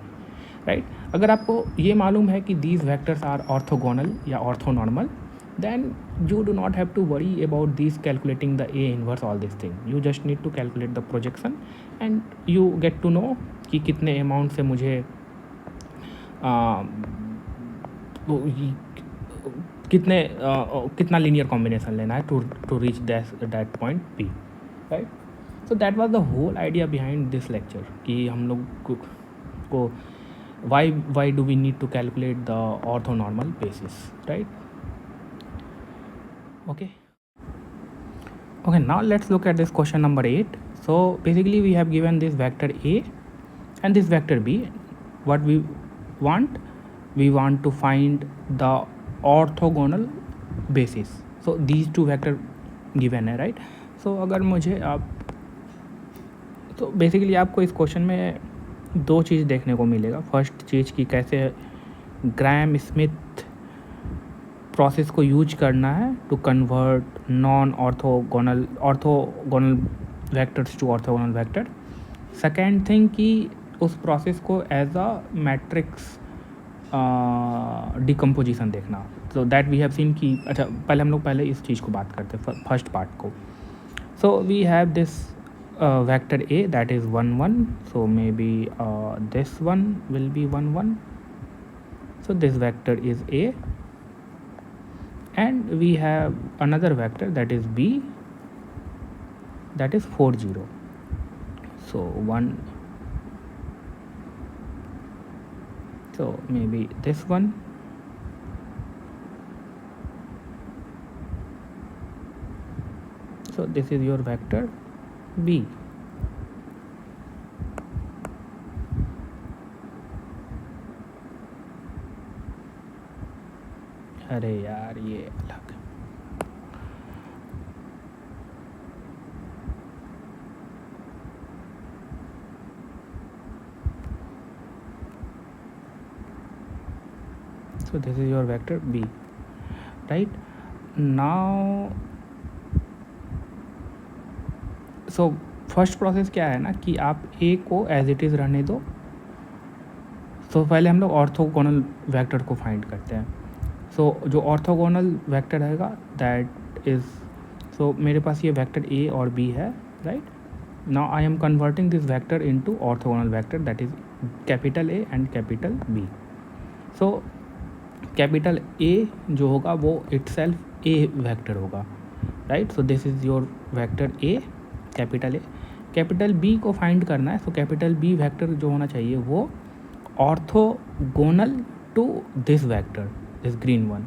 right. अगर आपको ये मालूम है कि दीज वेक्टर्स आर ऑर्थोगोनल या orthonormal, then you do not have to worry about these calculating the A inverse all this thing. You just need to calculate the projection and you get to know कि कितने अमाउंट से मुझे कितना लीनियर कॉम्बिनेशन लेना है to reach that point P, right. So that was the whole idea behind this lecture कि हम लोग को why do we need to calculate the orthonormal basis, right? Okay, now let's look at this question number 8. So basically we have given this vector A and this vector b, what we want to find the orthogonal basis. So these two vector given है, राइट. सो अगर मुझे आप, तो बेसिकली आपको इस क्वेश्चन में दो चीज़ देखने को मिलेगा. फर्स्ट चीज़ कि कैसे ग्राहम स्मिथ प्रोसेस को यूज करना है to convert non orthogonal vectors to orthogonal vector. Second thing कि उस प्रोसेस को एज अ मैट्रिक्स डिकम्पोजिशन देखना. So that we have seen कि अच्छा पहले हम लोग पहले इस चीज़ को बात करते हैं फर्स्ट पार्ट को. So we have this vector a that is 1 1, so maybe this one will be 1 1. So this vector is a, and we have another vector that is b, that is 4 0. So 1, so maybe this one. So this is your vector b. अरे यार ये अलग. So this is your vector b, right? Now so first process क्या है ना कि आप ए को एज इट इज़ रहने दो. तो पहले हम लोग ऑर्थोगोनल वेक्टर को फाइंड करते हैं. सो जो ऑर्थोगोनल वेक्टर रहेगा दैट इज़, सो मेरे पास ये वेक्टर ए और बी है, right. Now I am converting this vector into orthogonal vector that is capital A and capital B. So capital A जो होगा वो इटसेल्फ ए वेक्टर होगा, right. So this is your vector A, capital A. Capital B को फाइंड करना है. सो कैपिटल बी वेक्टर जो होना चाहिए वो orthogonal to this vector, this green one.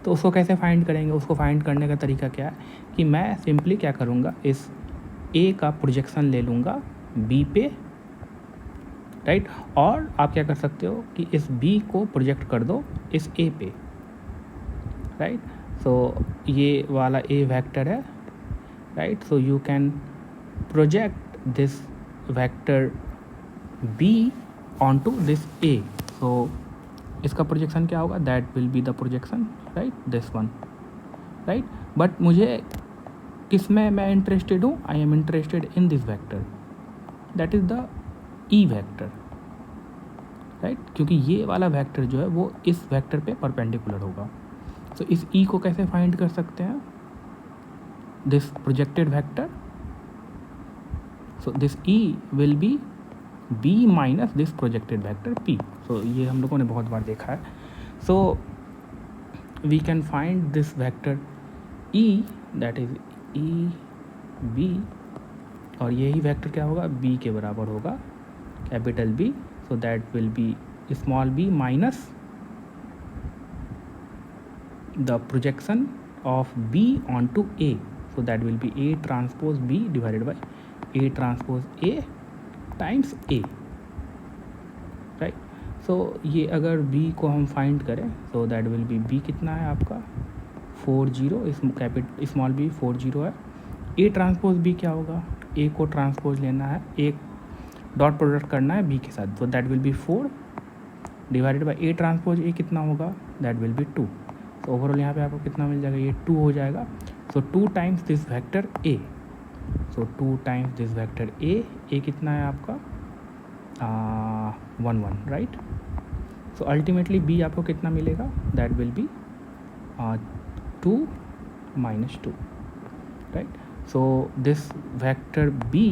तो उसको कैसे फाइंड करेंगे? उसको फाइंड करने का तरीका क्या है कि मैं सिंपली क्या करूँगा, इस ए का प्रोजेक्शन ले लूँगा बी पे, राइट. और आप क्या कर सकते हो कि इस बी को प्रोजेक्ट कर दो इस ए पे, राइट. सो ये वाला ए वेक्टर है, right. So you can project this vector b onto this a. So इसका प्रोजेक्शन क्या होगा? That will be the projection, right, this one, right. But मुझे किस में मैं इंटरेस्टेड हूँ? I am interested in this vector, that is the e vector, right. क्योंकि ये वाला वेक्टर जो है वो इस वेक्टर पे परपेंडिकुलर होगा. तो इस e को कैसे फाइंड कर सकते हैं? This projected vector, so this e will be b minus this projected vector p. So ये हम लोगों ने बहुत बार देखा है. So we can find this vector e, that is e b, और यही वेक्टर क्या होगा? b के बराबर होगा capital b. So that will be small b minus the projection of b onto a. So that will be A transpose B divided by A transpose A times A, right. So ये अगर B को हम फाइंड करें so that will be B कितना है आपका 4 0, स्मॉल b 4 0 है. A ट्रांसपोज B क्या होगा? A को ट्रांसपोज लेना है, एक डॉट प्रोडक्ट करना है B के साथ. So that will be 4 divided by A transpose A कितना होगा? that will be 2. तो ओवरऑल यहाँ पे आपको कितना मिल जाएगा? ये 2 हो जाएगा. So 2 times this vector a. So 2 times this vector a. a कितना है आपका? 1 1, right. So ultimately b आपको कितना मिलेगा? that will be 2 minus 2, right. So this vector b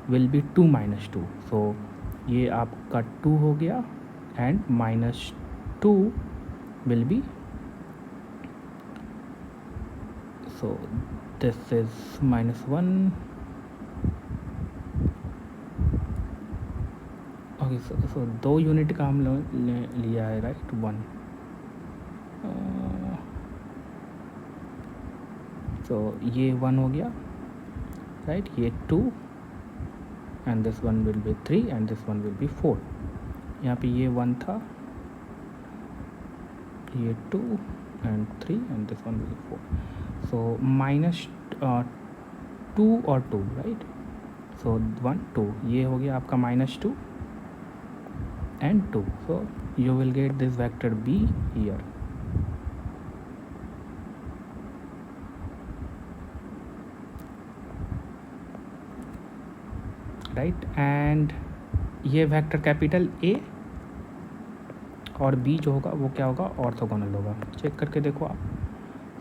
will be 2 minus 2. So ये आपका 2 हो गया and minus 2 will be, so this is minus 1. Okay. So 2 unit का हम लोग लिया है, राइट. 1. सो ये 1 हो गया, राइट. ये 2 and this one will be 3 and this one will be 4. यहाँ पे ये 1 था, ये 2 and 3 and this one will be 4. सो -2 और 2, राइट. सो 1 2 ये हो गया आपका -2 and 2. So you will get this vector b here. Right, and ये वेक्टर कैपिटल A और B जो होगा वो क्या होगा, ऑर्थोगोनल होगा. चेक करके देखो आप.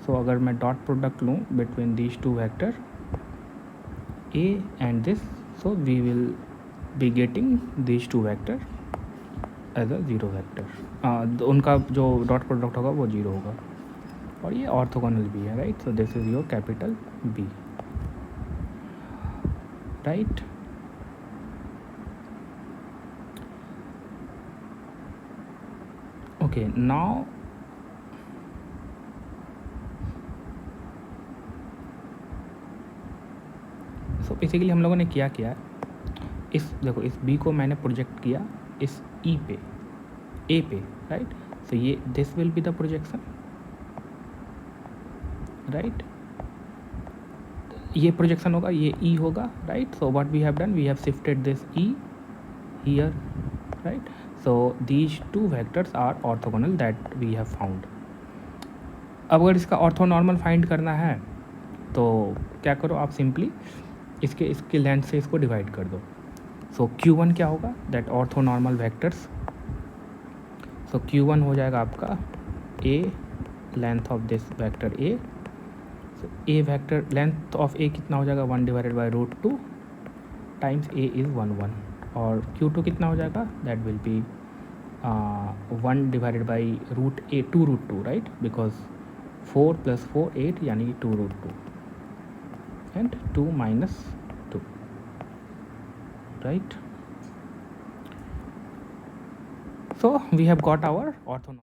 सो अगर मैं डॉट प्रोडक्ट लूँ between these two vector A and this, so we will be getting these two vector as a zero vector. उनका जो डॉट प्रोडक्ट होगा वो 0 होगा और ये ऑर्थोगोनल भी है, right. So this is your capital B, right. Okay, now so basically हम लोगों ने क्या किया है, इस देखो इस B को मैंने प्रोजेक्ट किया इस E पे, A पे, राइट. सो ये this will be the projection, right. ये प्रोजेक्शन होगा, ये E होगा, right. So what we have done, we have shifted this E here, right. So these two vectors are orthogonal that we have found. अब अगर इसका ऑर्थोनॉर्मल फाइंड करना है तो क्या करो आप, सिंपली इसके लेंथ से इसको डिवाइड कर दो. सो Q1 क्या होगा, that orthonormal vectors. So Q1 हो जाएगा आपका A length of this vector A. So A vector length of A कितना हो जाएगा, 1/√2 टाइम्स A इज़ 1 1. और Q2 कितना हो जाएगा, that will B 1/√A 2√2, right. Because 4 + 4 8 यानी 2√2 and 2 - 2, right. So we have got our orthonormal.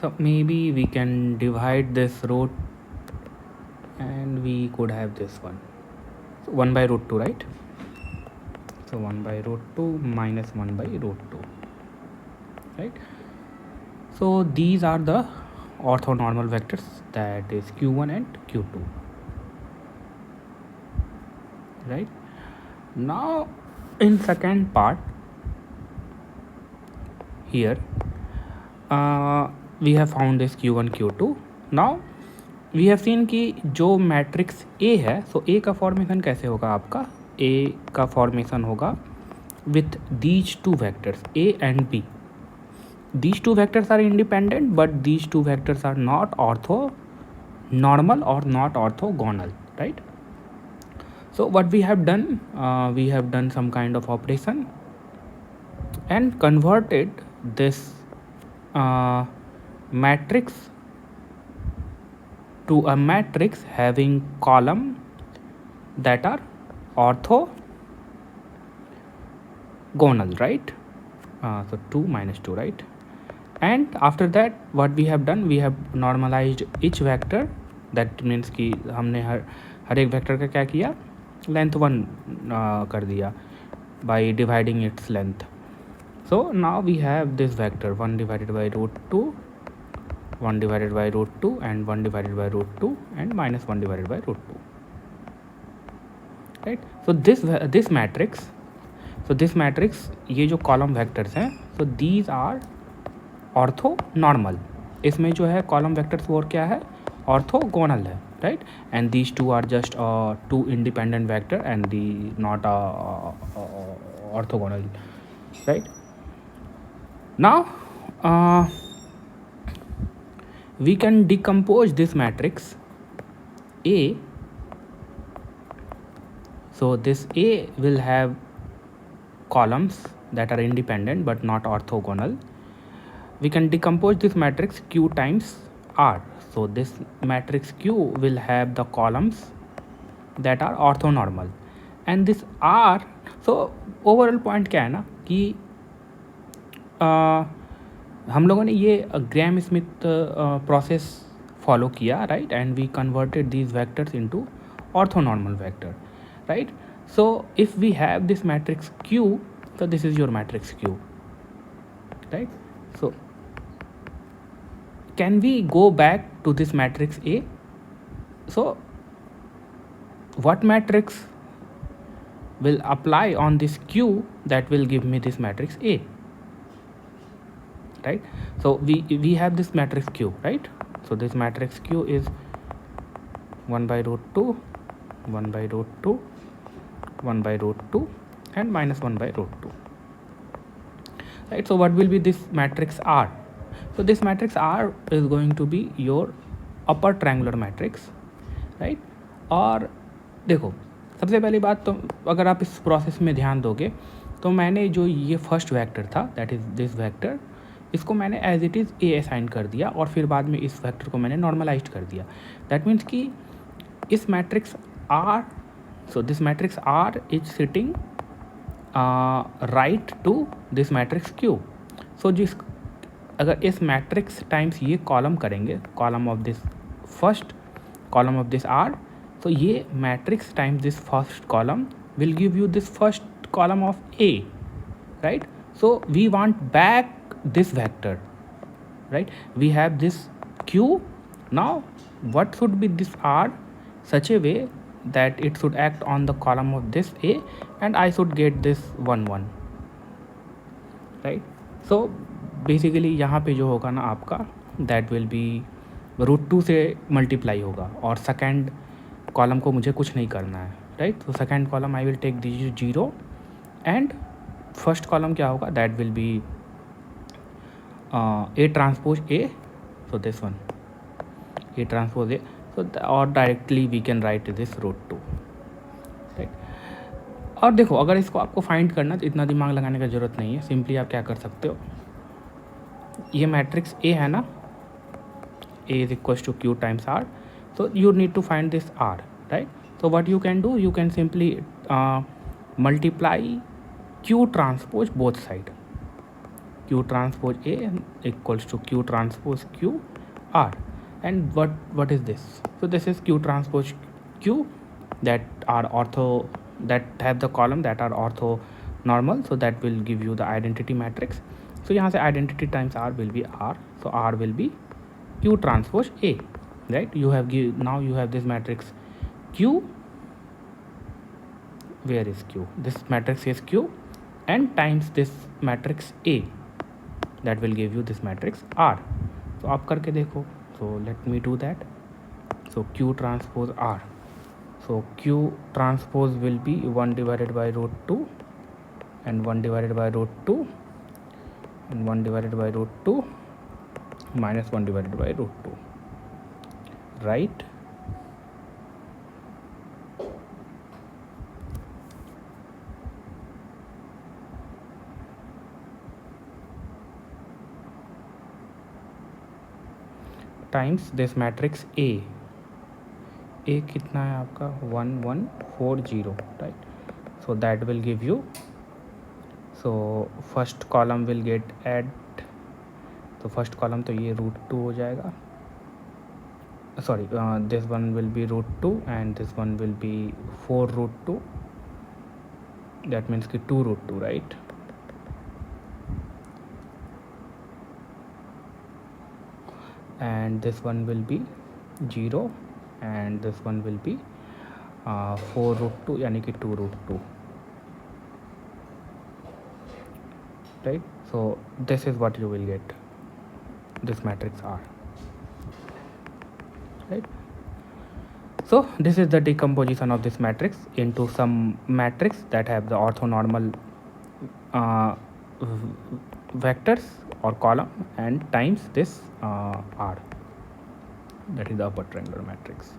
So maybe we can divide this root and we could have this one. So 1/√2, right. So 1/√2 minus 1/√2, right. So these are the orthonormal vectors, that is Q1 and Q2, right. Now in second part here we have found this Q1 Q2. now we have seen कि जो मैट्रिक्स A है, सो A का फॉर्मेशन कैसे होगा, आपका A का फॉर्मेशन होगा with these two vectors A and B. These two vectors are independent, but these two vectors are not orthonormal or not orthogonal, right. So what we have done, we have done some kind of operation and converted this matrix to a matrix having column that are orthogonal, right. So 2 - 2, right. And after that what we have done, we have normalized each vector. that means कि हमने हर एक वेक्टर का क्या किया, लेंथ 1 कर दिया by dividing its length. So now we have this vector 1/√2, 1/√2 and 1/√2 and -1/√2, right. So this matrix, ये जो कॉलम वेक्टर्स हैं, so these are ऑर्थोनॉर्मल. इसमें जो है कॉलम वेक्टर्स वो क्या है, ऑर्थोगोनल है, right. And these two are just 2 independent vector and they not orthogonal, right. Now we can decompose this matrix A. So this A will have columns that are independent but not orthogonal. We can decompose this matrix Q times R. So this matrix Q will have the columns that are orthonormal and this R. So overall point क्या है ना कि हम लोगों ने ये ग्रैम स्मिथ प्रोसेस फॉलो किया, right. And we converted these vectors into orthonormal vector, right. So if we have this matrix Q, so this is your matrix Q, right? So can we go back to this matrix A? So what matrix will apply on this Q that will give me this matrix A, right? So we have this matrix Q, right? So this matrix Q is 1 by root 2, 1 by root 2, 1 by root 2 and minus 1 by root 2, right? So what will be this matrix R? So this matrix R is going to be your upper triangular matrix, right? और देखो सबसे पहली बात तो अगर आप इस प्रोसेस में ध्यान दोगे तो मैंने जो ये फर्स्ट वेक्टर था दैट इज़ दिस वेक्टर, इसको मैंने as it is A assign कर दिया और फिर बाद में इस वेक्टर को मैंने नॉर्मलाइज कर दिया. दैट मीन्स कि इस matrix R, so this matrix R is sitting right to this matrix Q. So जिस अगर इस मैट्रिक्स टाइम्स ये कॉलम करेंगे, column of this first column of this R, so ये matrix times this first column will give you this first column of A, right? So we want back this vector, right? We have this Q. Now what should be this R such a way that it should act on the column of this A and I should get this 1 1, right? So basically यहाँ पे जो होगा ना आपका that will be √2 से मल्टीप्लाई होगा और सेकेंड कॉलम को मुझे कुछ नहीं करना है, राइट? तो second column I will take this 0 and first column क्या होगा that will be A transpose A, so this one A transpose A, so और directly we can write this √2, right? और देखो अगर इसको आपको फाइंड करना तो इतना दिमाग लगाने का ज़रूरत नहीं है. सिंपली आप क्या कर सकते हो, ये मैट्रिक्स ए है ना, A is equals to Q times R. So you need to find this R, right? So what you can do, you can simply multiply Q transpose both side. Q transpose A equals to Q transpose Q R. And what is this? So this is Q transpose Q that are ortho, that have the column that are ortho normal. So that will give you the identity matrix. So यहाँ से identity times R will be R. So R will be Q transpose A. Right, you have now you have this matrix Q. Where is Q? This matrix is Q and times this matrix A that will give you this matrix R. So आप करके देखो. So let me do that. So Q transpose R. So Q transpose will be 1 divided by √2 and 1 divided by √2 and 1 divided by √2 minus 1 divided by √2. Right? Times this matrix A. A कितना है आपका 1 1 4 0, right? So that will give you, so first column will get add, तो first column तो ये √2 हो जाएगा. Sorry, this one will be √2 and this one will be 4 √2. That means कि 2 √2, right? And this one will be 0 and this one will be 4 √2 यानी कि 2 √2, right? So this is what you will get, this matrix R. Right? So this is the decomposition of this matrix into some matrix that have the orthonormal vectors or column and times this R, that is the upper triangular matrix.